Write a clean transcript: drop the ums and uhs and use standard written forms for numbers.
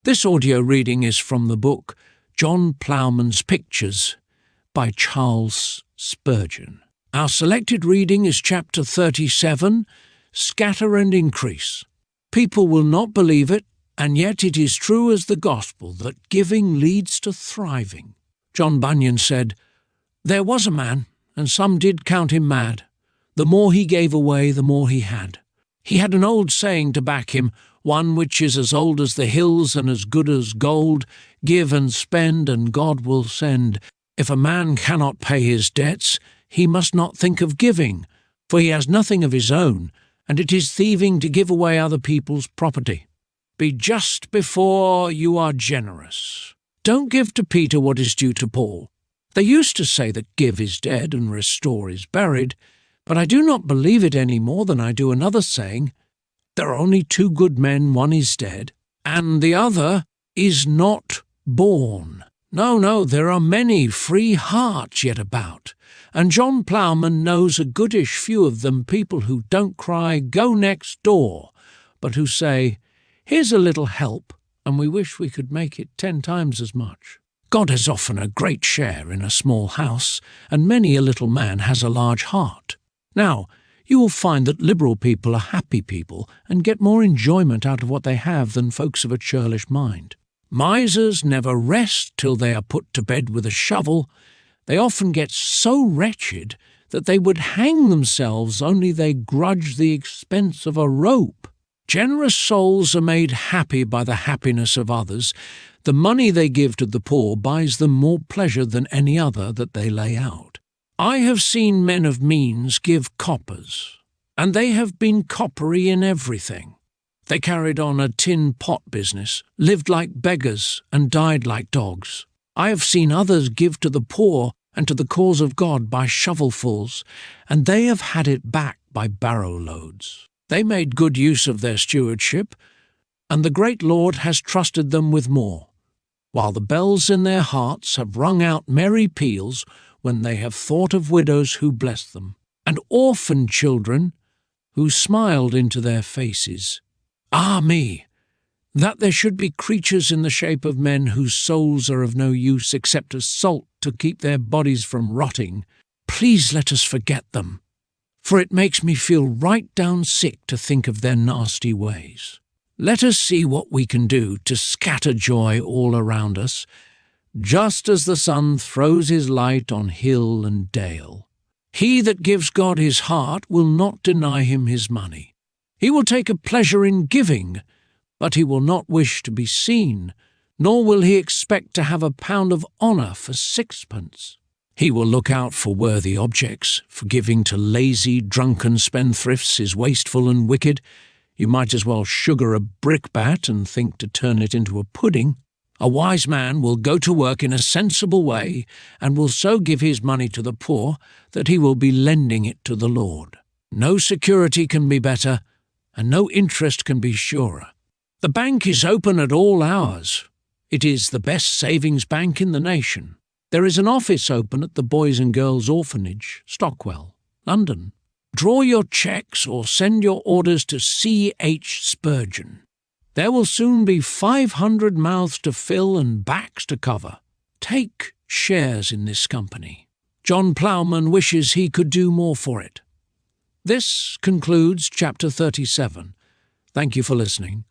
This audio reading is from the book John Ploughman's Pictures by Charles Spurgeon. Our selected reading is chapter 37, Scatter and Increase. People will not believe it, and yet it is true as the gospel that giving leads to thriving. John Bunyan said, "There was a man, and some did count him mad. The more he gave away, the more he had. He had an old saying to back him, one which is as old as the hills and as good as gold, give and spend, and God will send. If a man cannot pay his debts, he must not think of giving, for he has nothing of his own, and it is thieving to give away other people's property. Be just before you are generous. Don't give to Peter what is due to Paul. They used to say that give is dead and restore is buried, but I do not believe it any more than I do another saying, there are only two good men, one is dead, and the other is not born. No, there are many free hearts yet about, and John Ploughman knows a goodish few of them, people who don't cry, go next door, but who say, here's a little help, and we wish we could make it 10 times as much. God has often a great share in a small house, and many a little man has a large heart. Now, you will find that liberal people are happy people and get more enjoyment out of what they have than folks of a churlish mind. Misers never rest till they are put to bed with a shovel. They often get so wretched that they would hang themselves, only they grudge the expense of a rope. Generous souls are made happy by the happiness of others. The money they give to the poor buys them more pleasure than any other that they lay out. I have seen men of means give coppers, and they have been coppery in everything. They carried on a tin pot business, lived like beggars, and died like dogs. I have seen others give to the poor and to the cause of God by shovelfuls, and they have had it back by barrow loads. They made good use of their stewardship, and the great Lord has trusted them with more, while the bells in their hearts have rung out merry peals when they have thought of widows who blessed them, and orphan children who smiled into their faces. Ah me! That there should be creatures in the shape of men whose souls are of no use except as salt to keep their bodies from rotting. Please let us forget them, for it makes me feel right down sick to think of their nasty ways. Let us see what we can do to scatter joy all around us, just as the sun throws his light on hill and dale. He that gives God his heart will not deny him his money. He will take a pleasure in giving, but he will not wish to be seen, nor will he expect to have a pound of honour for 6pence. He will look out for worthy objects, for giving to lazy, drunken spendthrifts is wasteful and wicked. You might as well sugar a brickbat and think to turn it into a pudding. A wise man will go to work in a sensible way, and will so give his money to the poor that he will be lending it to the Lord. No security can be better, and no interest can be surer. The bank is open at all hours. It is the best savings bank in the nation. There is an office open at the Boys and Girls Orphanage, Stockwell, London. Draw your cheques or send your orders to C.H. Spurgeon. There will soon be 500 mouths to fill and backs to cover. Take shares in this company. John Ploughman wishes he could do more for it. This concludes chapter 37. Thank you for listening.